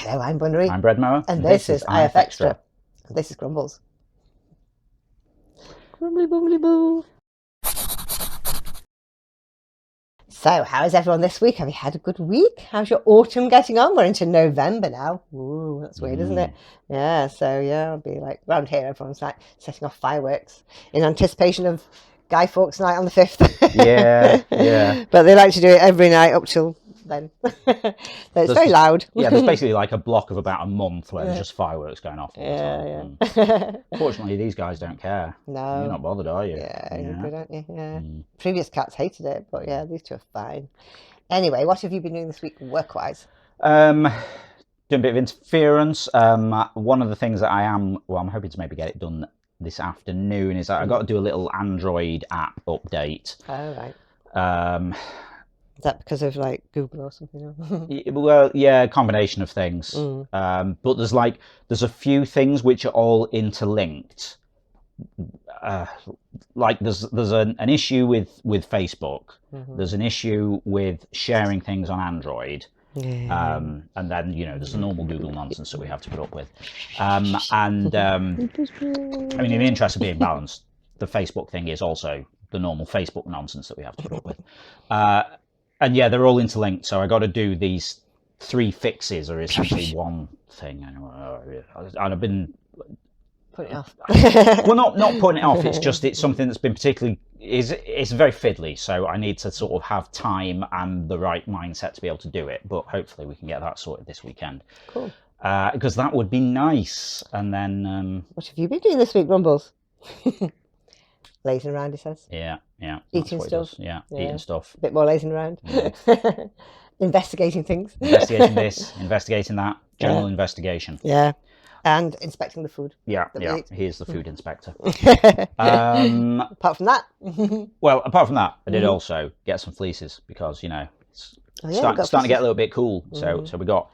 Hello, I'm Bunnery. I'm Breadmower. And this is IFXtra. And this is Grumbles. Grumbly bumbly boo. So, how is everyone this week? Have you had a good week? How's your autumn getting on? We're into November now. Ooh, that's weird, isn't it? Yeah, so yeah, I'll be like, around here, everyone's like setting off fireworks in anticipation of Guy Fawkes Night on the 5th. Yeah. But they like to do it every night up till then. So it's very loud. Yeah, there's basically like a block of about a month where there's just fireworks going off all the time. Yeah. Fortunately, these guys don't care. No. You're not bothered, are you? Yeah, you're good, aren't you? Yeah. Previous cats hated it, but yeah, these two are fine. Anyway, what have you been doing this week work-wise? Doing a bit of interference. One of the things that I'm hoping to maybe get it done this afternoon is that I've got to do a little Android app update. Oh, right. Is that because of like Google or something? Well, yeah, a combination of things. But there's a few things which are all interlinked. Like there's an issue with Facebook. There's an issue with sharing things on Android. And then, there's the normal Google nonsense that we have to put up with. I mean, in the interest of being balanced, the Facebook thing is also the normal Facebook nonsense that we have to put up with. And yeah, they're all interlinked. So I got to do these 3 fixes, or essentially one thing. And I've been putting it off. Well, not putting it off. It's something that's been particularly it's very fiddly. So I need to sort of have time and the right mindset to be able to do it. But hopefully we can get that sorted this weekend. Cool. Because that would be nice. And then what have you been doing this week, Rumbles? Lazing around, he says. Yeah. Eating stuff. Yeah, eating stuff. A bit more lazing around. Investigating things. Investigating this, investigating that. General investigation. Yeah. And inspecting the food. Yeah. Here's the food inspector. Apart from that. Well, apart from that, I did also get some fleeces because, it's starting to get a little bit cool. So we got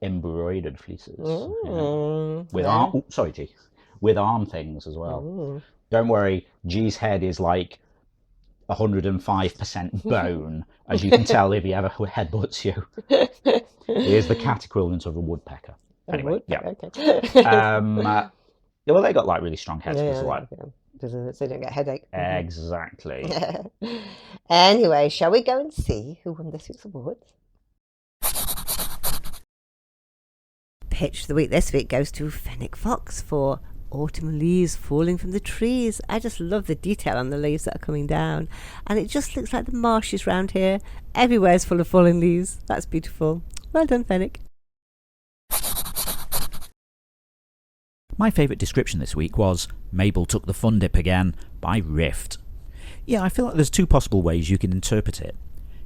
embroidered fleeces. With arm. Sorry, G. With arm things as well. Don't worry, G's head is like 105% bone, as you can tell if he ever headbutts you. He is the cat equivalent of a woodpecker. Anyway, okay. Well, they got like really strong heads because so they don't get a headache. Exactly. Anyway, shall we go and see who won this week's awards? Pitch of the week this week goes to Fennec Fox for Autumn Leaves Falling from the Trees. I just love the detail on the leaves that are coming down, and it just looks like the marshes round here. Everywhere's full of falling leaves. That's beautiful. Well done, Fennec. My favourite description this week was Mabel took the fun dip again by Rift. Yeah, I feel like there's 2 possible ways you can interpret it.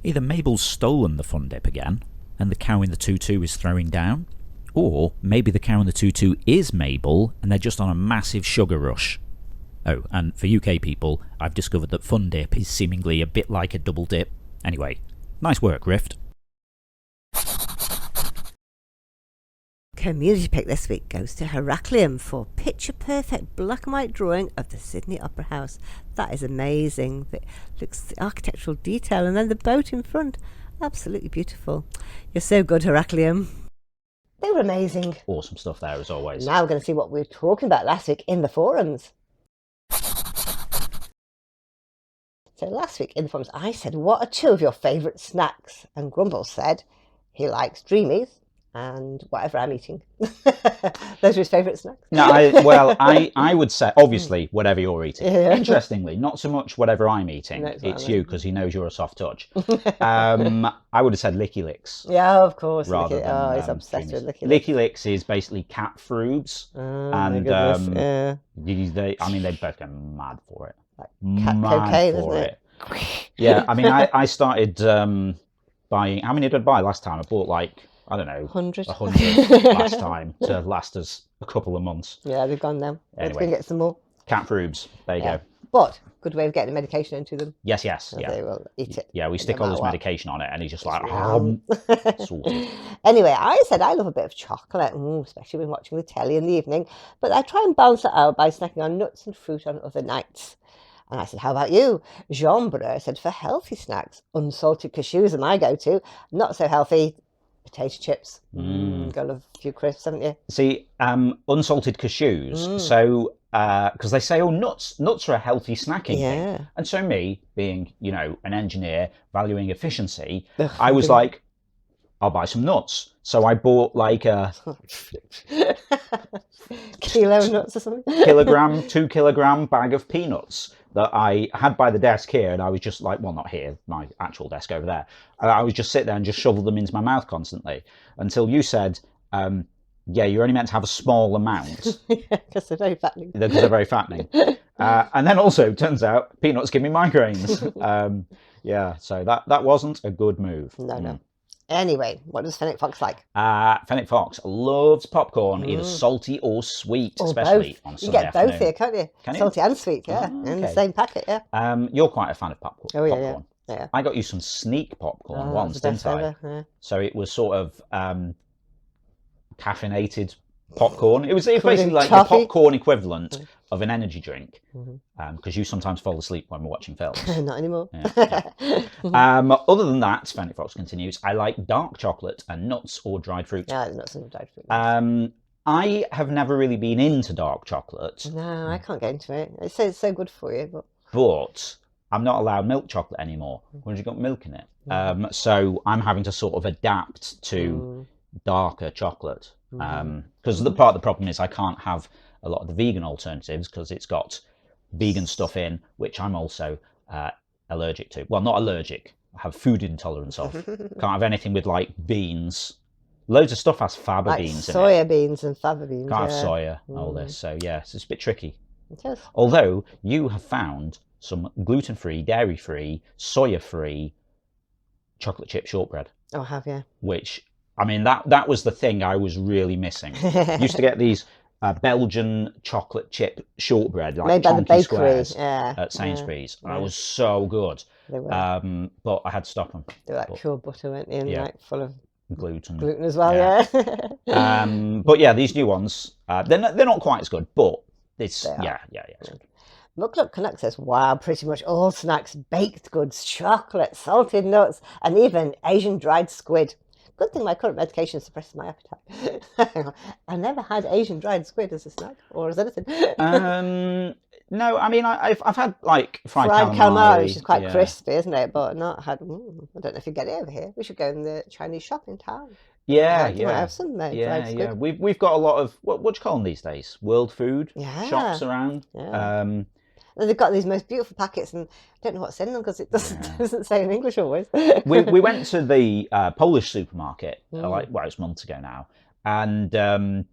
Either Mabel's stolen the fun dip again and the cow in the tutu is throwing down, or maybe the cow in the tutu is Mabel and they're just on a massive sugar rush. Oh, and for UK people, I've discovered that fun dip is seemingly a bit like a double dip. Anyway, nice work, Rift. Community pick this week goes to Heraclium for picture perfect black and white drawing of the Sydney Opera House. That is amazing. It looks the architectural detail and then the boat in front. Absolutely beautiful. You're so good, Heraclium. They were amazing. Awesome stuff there as always. Now we're going to see what we were talking about last week in the forums. So last week in the forums I said, what are 2 of your favourite snacks? And Grumble said he likes Dreamies and whatever I'm eating. Those are his favourite snacks. No, I would say, obviously, whatever you're eating. Yeah. Interestingly, not so much whatever I'm eating. No, it's you, because he knows you're a soft touch. I would have said Licky Licks. Yeah, of course. Rather than, he's obsessed with Licky Licks. Licky Licks is basically cat frubes. And they both go mad for it. Like cat cocaine, isn't it? Yeah, I mean, I started buying, how many did I buy last time? I bought like, I don't know, 100 last time to last us a couple of months. Yeah, they've gone now. Anyway, let's go get some more. Cat frubes, there you go. But good way of getting the medication into them. Yes, yeah. They will eat it. Yeah, we stick all this medication on it, and he's just like, sorted. Anyway, I said I love a bit of chocolate, especially when watching the telly in the evening. But I try and balance it out by snacking on nuts and fruit on other nights. And I said, how about you? Jean Breur said, for healthy snacks, unsalted cashews are my go-to. Not so healthy, Potato chips. Got a few crisps, haven't you? See, unsalted cashews. So, because they say, oh, nuts are a healthy snacking thing. And so me, being, an engineer, valuing efficiency, I was like, I'll buy some nuts. So I bought like a kilo of nuts or something. 2 kilogram bag of peanuts that I had by the desk here, and I was just like, well, not here, my actual desk over there. And I would just sit there and just shovel them into my mouth constantly until you said, yeah, you're only meant to have a small amount. Because they're very fattening. Because they're very fattening. And then also, turns out, peanuts give me migraines. Yeah, so that wasn't a good move. No. Anyway, what does Fennec Fox like? Fennec Fox loves popcorn, either salty or sweet, especially both. on You Sunday get afternoon. both here, can't you? Can you? Salty and sweet, yeah. In the same packet, yeah. You're quite a fan of popcorn. Oh, yeah. Yeah. I got you some sneak popcorn once, didn't I? Ever, yeah. So it was sort of caffeinated popcorn. It was basically like the popcorn equivalent of an energy drink, because you sometimes fall asleep when we're watching films. Not anymore. Other than that, Fennec Fox continues, I like dark chocolate and nuts or dried fruit. Yeah, nuts and dried fruit. I have never really been into dark chocolate. No, I can't get into it. It says it's so good for you, but I'm not allowed milk chocolate anymore when you've got milk in it. So I'm having to sort of adapt to darker chocolate. Because the part of the problem is I can't have a lot of the vegan alternatives because it's got vegan stuff in, which I'm also allergic to. Well, not allergic. I have food intolerance of. Can't have anything with like beans. Loads of stuff has faba beans in it. Soya beans and faba beans. Can't have soya, all this. So yeah, it's a bit tricky. It is. Although you have found some gluten-free, dairy-free, soya-free chocolate chip shortbread. Oh, have you? Which, I mean, that was the thing I was really missing. Used to get these Belgian chocolate chip shortbread, like made by the bakery squares at Sainsbury's. And it was so good. They were. But I had to stop them. They were like pure butter, weren't they? And like full of gluten as well, yeah. But yeah, these new ones, they're not quite as good, but it's, yeah. It's good. Look, Canuck says, wow, pretty much all snacks, baked goods, chocolate, salted nuts, and even Asian dried squid. Good thing my current medication suppresses my appetite. I never had Asian dried squid as a snack, or as anything. No, I mean, I've had like fried calamari, which is quite crispy, isn't it? But not had, I don't know if you get it over here. We should go in the Chinese shop in town. Yeah. You might have some there. Yeah. We've got a lot of, what do you call them these days? World food shops around. Yeah. They've got these most beautiful packets, and I don't know what's in them because it doesn't say in English always. we went to the Polish supermarket, it was months ago now, and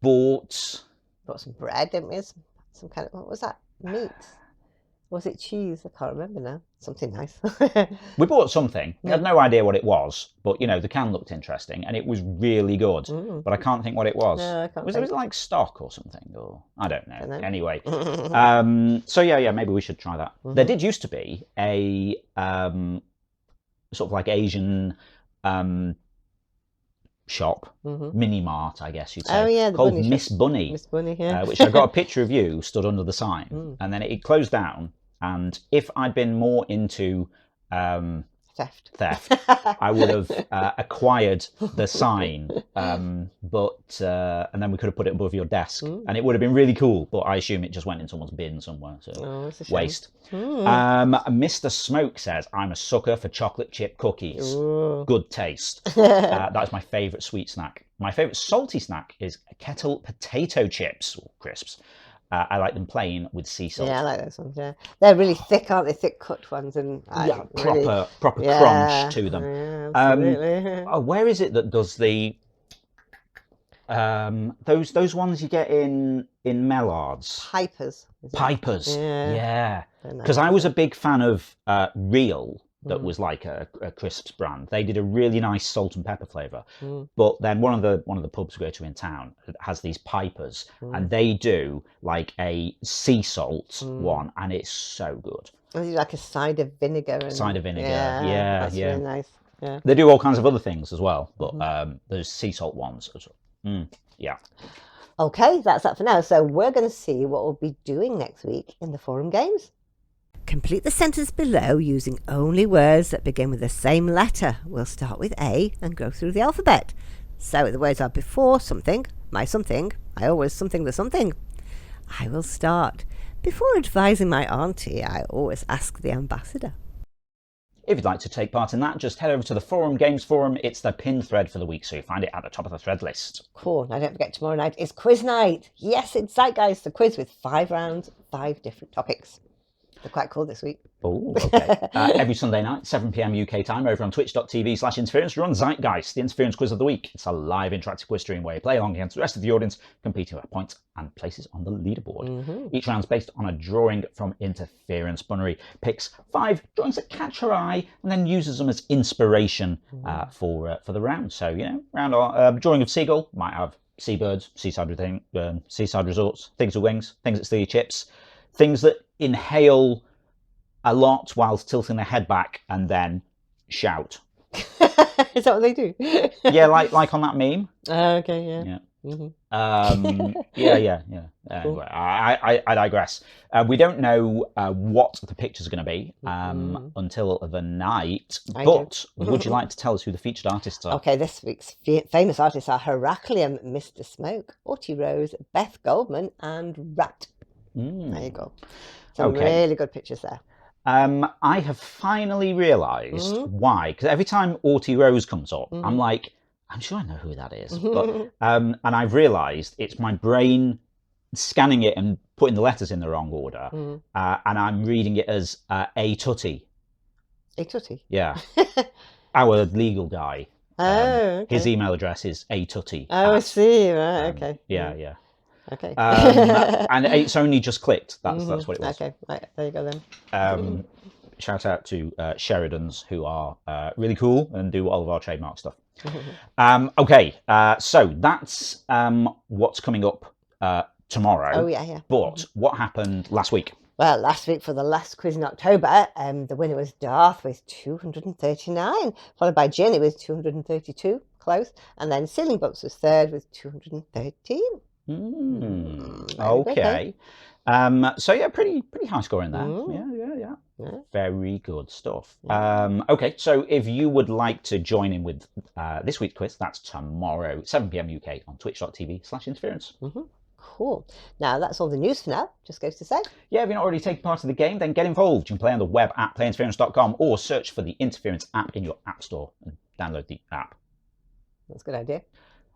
bought some bread, didn't we? Some kind of, what was that? Meat? Was it cheese? I can't remember now. Something nice. We bought something. We had no idea what it was, but the can looked interesting and it was really good. But I can't think what it was. No, I can't was it like stock or something? Or I don't know. Anyway, so yeah, maybe we should try that. There did used to be a sort of like Asian shop, mini mart, I guess you'd say, called Miss Bunny. Miss Bunny, yeah. Which I got a picture of you stood under the sign, and then it closed down. And if I'd been more into theft, I would have acquired the sign, but and then we could have put it above your desk, and it would have been really cool. But I assume it just went in someone's bin somewhere. So that's a shame. waste. Mr. Smoke says, I'm a sucker for chocolate chip cookies. Good taste. That's my favourite sweet snack. My favourite salty snack is kettle potato chips, or crisps. I like them plain with sea salt. Yeah, I like those ones, yeah. They're really thick, aren't they? Thick cut ones. And proper crunch to them. Yeah, absolutely. Where is it that does the... those ones you get in Mellards? Pipers. Pipers, yeah. Because I was a big fan of Real, that was like a crisps brand. They did a really nice salt and pepper flavour. But then one of the pubs we go to in town has these Pipers, and they do like a sea salt one, and it's so good. Like a cider vinegar. Yeah. That's really nice. Yeah. They do all kinds of other things as well, but those sea salt ones. Yeah. Okay, that's that for now. So we're going to see what we'll be doing next week in the forum games. Complete the sentence below using only words that begin with the same letter. We'll start with A and go through the alphabet. So the words are before something, my something, I always something the something. I will start. Before advising my auntie, I always ask the ambassador. If you'd like to take part in that, just head over to the Forum Games Forum. It's the pinned thread for the week, so you find it at the top of the thread list. Cool. Now don't forget, tomorrow night is quiz night. Yes, it's Zeitgeist, the quiz with 5 rounds, 5 different topics. They're quite cool this week. Oh, okay. Every Sunday night, 7 p.m. UK time, over on twitch.tv/interference, run Zeitgeist, the interference quiz of the week. It's a live interactive quiz stream where you play along against the rest of the audience, competing for points and places on the leaderboard. Each round's based on a drawing from Interference. Bunnery picks 5 drawings that catch her eye and then uses them as inspiration for the round. So, round our drawing of seagull might have seabirds, seaside resorts, things with wings, things that steal your chips, things that inhale a lot whilst tilting their head back and then shout. Is that what they do? Yeah, like on that meme. Okay, yeah. Yeah. Cool. Anyway, I digress. We don't know what the pictures are going to be until the night. But would you like to tell us who the featured artists are? Okay, this week's famous artists are Heraclium, Mr. Smoke, Orty Rose, Beth Goldman, and Rat. There you go. Some really good pictures there. I have finally realised why, because every time Orty Rose comes up, I'm like, I'm sure I know who that is. But, and I've realised it's my brain scanning it and putting the letters in the wrong order, and I'm reading it as A Tutty. A Tutty? Yeah. Our legal guy. Okay. His email address is atutty. Oh, I see. Right, okay. Yeah. Okay. And it's only just clicked. That's what it was. Okay, right, there you go then. Shout out to Sheridans, who are really cool and do all of our trademark stuff. Okay, so that's what's coming up tomorrow. Oh, yeah. But what happened last week? Well, last week for the last quiz in October, the winner was Darth with 239, followed by Jenny with 232, close, and then Ceiling Books was third with 213. Okay. So yeah, pretty high score in there. Yeah. Very good stuff. Okay, so if you would like to join in with this week's quiz, that's tomorrow, 7 p.m. UK on twitch.tv/interference. Cool. Now that's all the news for now. Just goes to say. Yeah, if you're not already taking part in the game, then get involved. You can play on the web at playinterference.com or search for the Interference app in your app store and download the app. That's a good idea.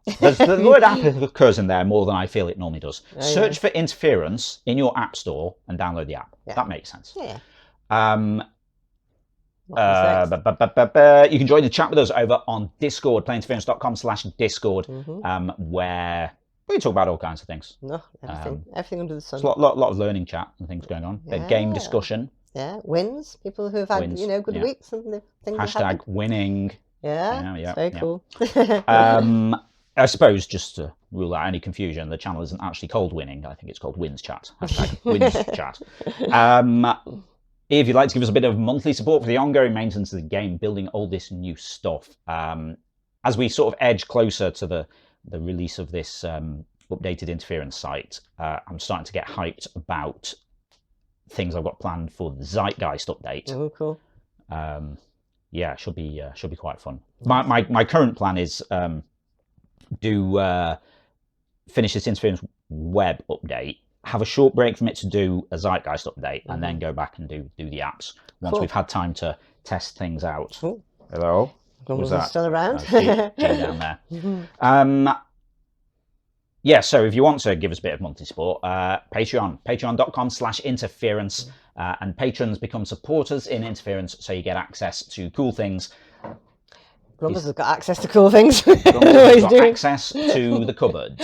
The word app occurs in there more than I feel it normally does. Search for Interference in your app store and download the app. That makes sense. Yeah. You can join the chat with us over on Discord, playinterference.com/Discord, where we can talk about all kinds of things. No, everything under the sun. There's a lot of learning chat and things going on. Game discussion. Yeah, wins. People who have had good weeks and things. Hashtag winning. Yeah, it's very cool. I suppose just to rule out any confusion, the channel isn't actually called Winning. I think it's called Wins Chat. Hashtag Wins Chat. If you'd like to give us a bit of monthly support for the ongoing maintenance of the game, building all this new stuff, as we sort of edge closer to the release of this updated Interference site, I'm starting to get hyped about things I've got planned for the Zeitgeist update. Oh, cool. Yeah, should be quite fun. My current plan is finish this Interference web update, have a short break from it to do a Zeitgeist update, and then go back and do the apps once we've had time to test things out. Cool. Hello? Was that still around? Jay down there. Yeah, so if you want to give us a bit of monthly support, patreon.com/interference, and patrons become supporters in Interference, so you get access to cool things. Grumbles has got access to cool things. Grumbles has got access to the cupboard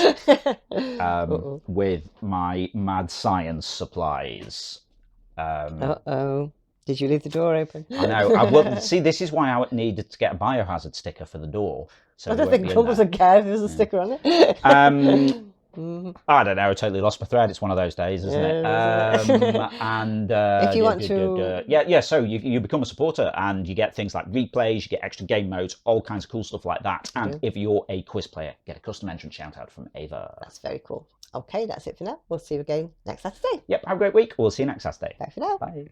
with my mad science supplies. Uh-oh. Did you leave the door open? I know. See, this is why I needed to get a biohazard sticker for the door. So I don't think Grumbles would care if there's a sticker on it. I don't know. I totally lost my thread. It's one of those days, isn't it? And if you want to, so you become a supporter and you get things like replays, you get extra game modes, all kinds of cool stuff like that. And if you're a quiz player, get a custom entrance shout out from Ava. That's very cool. Okay, that's it for now. We'll see you again next Saturday. Yep. Have a great week. We'll see you next Saturday. Bye for now. Bye.